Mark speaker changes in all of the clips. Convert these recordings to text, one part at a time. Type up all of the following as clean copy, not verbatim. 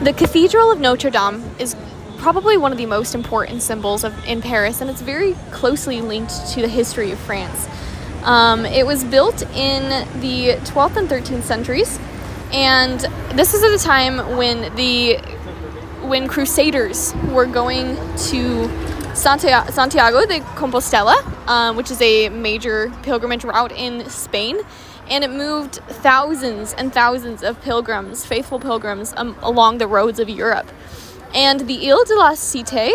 Speaker 1: The Cathedral of Notre Dame is probably one of the most important symbols in Paris, and it's very closely linked to the history of France. It was built in the 12th and 13th centuries, and this is at a time when Crusaders were going to Santiago de Compostela, which is a major pilgrimage route in Spain, and it moved thousands and thousands of pilgrims, faithful pilgrims, along the roads of Europe. And the Ile de la Cité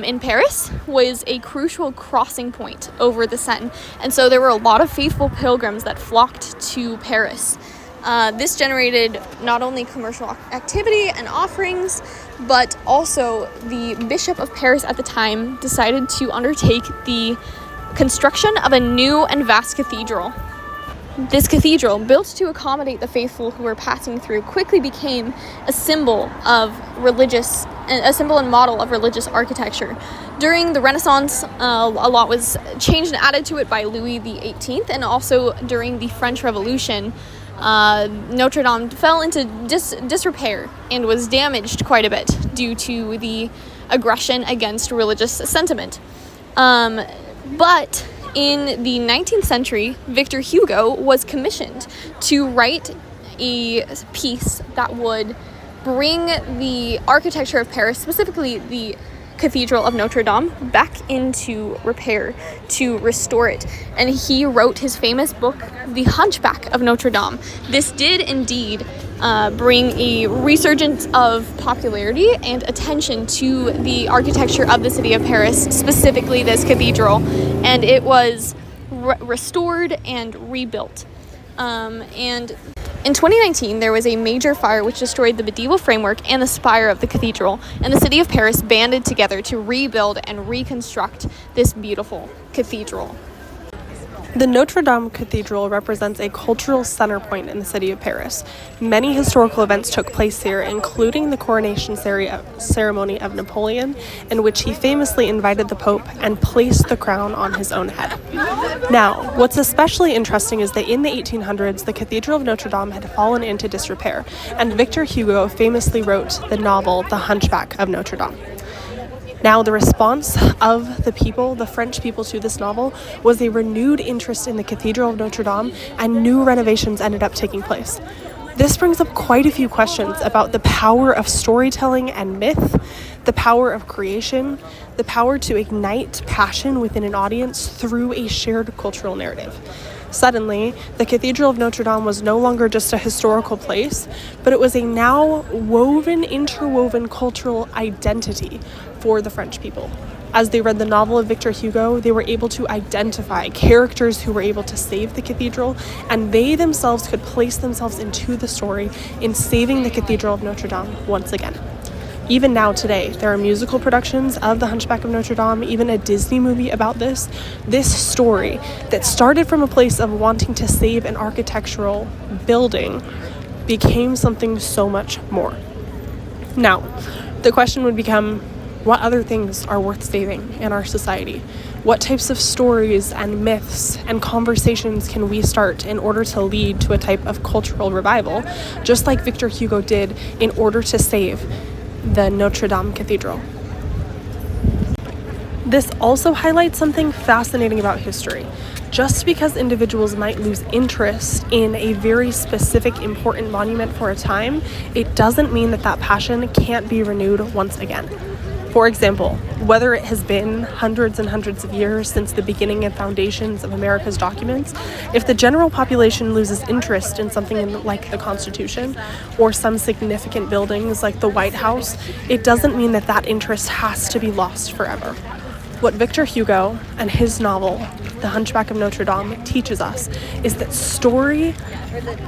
Speaker 1: in Paris was a crucial crossing point over the Seine, and so there were a lot of faithful pilgrims that flocked to Paris. This generated not only commercial activity and offerings, but also the Bishop of Paris at the time decided to undertake the construction of a new and vast cathedral. This cathedral, built to accommodate the faithful who were passing through, quickly became a symbol and model of religious architecture. During the Renaissance, a lot was changed and added to it by Louis XVIII, and also during the French Revolution, Notre Dame fell into disrepair and was damaged quite a bit due to the aggression against religious sentiment. But in the 19th century, Victor Hugo was commissioned to write a piece that would bring the architecture of Paris, specifically the Cathedral of Notre Dame, back into repair, to restore it. And he wrote his famous book, The Hunchback of Notre Dame. This did indeed bring a resurgence of popularity and attention to the architecture of the city of Paris, specifically this cathedral, and it was restored and rebuilt. And in 2019, there was a major fire which destroyed the medieval framework and the spire of the cathedral, and the city of Paris banded together to rebuild and reconstruct this beautiful cathedral.
Speaker 2: The Notre Dame Cathedral represents a cultural center point in the city of Paris. Many historical events took place here, including the coronation ceremony of Napoleon, in which he famously invited the Pope and placed the crown on his own head. Now, what's especially interesting is that in the 1800s, the Cathedral of Notre Dame had fallen into disrepair, and Victor Hugo famously wrote the novel The Hunchback of Notre Dame. Now, the response of the people, the French people, to this novel was a renewed interest in the Cathedral of Notre Dame, and new renovations ended up taking place. This brings up quite a few questions about the power of storytelling and myth, the power of creation, the power to ignite passion within an audience through a shared cultural narrative. Suddenly, the Cathedral of Notre Dame was no longer just a historical place, but it was a now interwoven cultural identity for the French people. As they read the novel of Victor Hugo, they were able to identify characters who were able to save the cathedral, and they themselves could place themselves into the story in saving the Cathedral of Notre Dame once again. Even now today, there are musical productions of The Hunchback of Notre Dame, even a Disney movie about this story that started from a place of wanting to save an architectural building became something so much more. Now, the question would become, what other things are worth saving in our society? What types of stories and myths and conversations can we start in order to lead to a type of cultural revival, just like Victor Hugo did in order to save the Notre Dame Cathedral? This also highlights something fascinating about history. Just because individuals might lose interest in a very specific, important monument for a time, it doesn't mean that passion can't be renewed once again. For example, whether it has been hundreds and hundreds of years since the beginning and foundations of America's documents, if the general population loses interest in something like the Constitution or some significant buildings like the White House, it doesn't mean that interest has to be lost forever. What Victor Hugo and his novel, The Hunchback of Notre Dame, teaches us is that story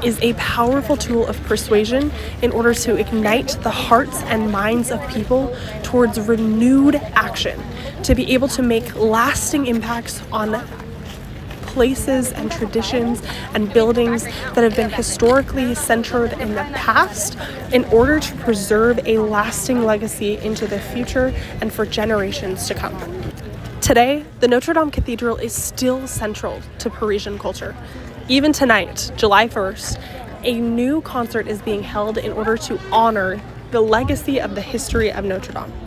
Speaker 2: is a powerful tool of persuasion in order to ignite the hearts and minds of people towards renewed action, to be able to make lasting impacts on places and traditions and buildings that have been historically centered in the past in order to preserve a lasting legacy into the future and for generations to come. Today, the Notre Dame Cathedral is still central to Parisian culture. Even tonight, July 1st, a new concert is being held in order to honor the legacy of the history of Notre Dame.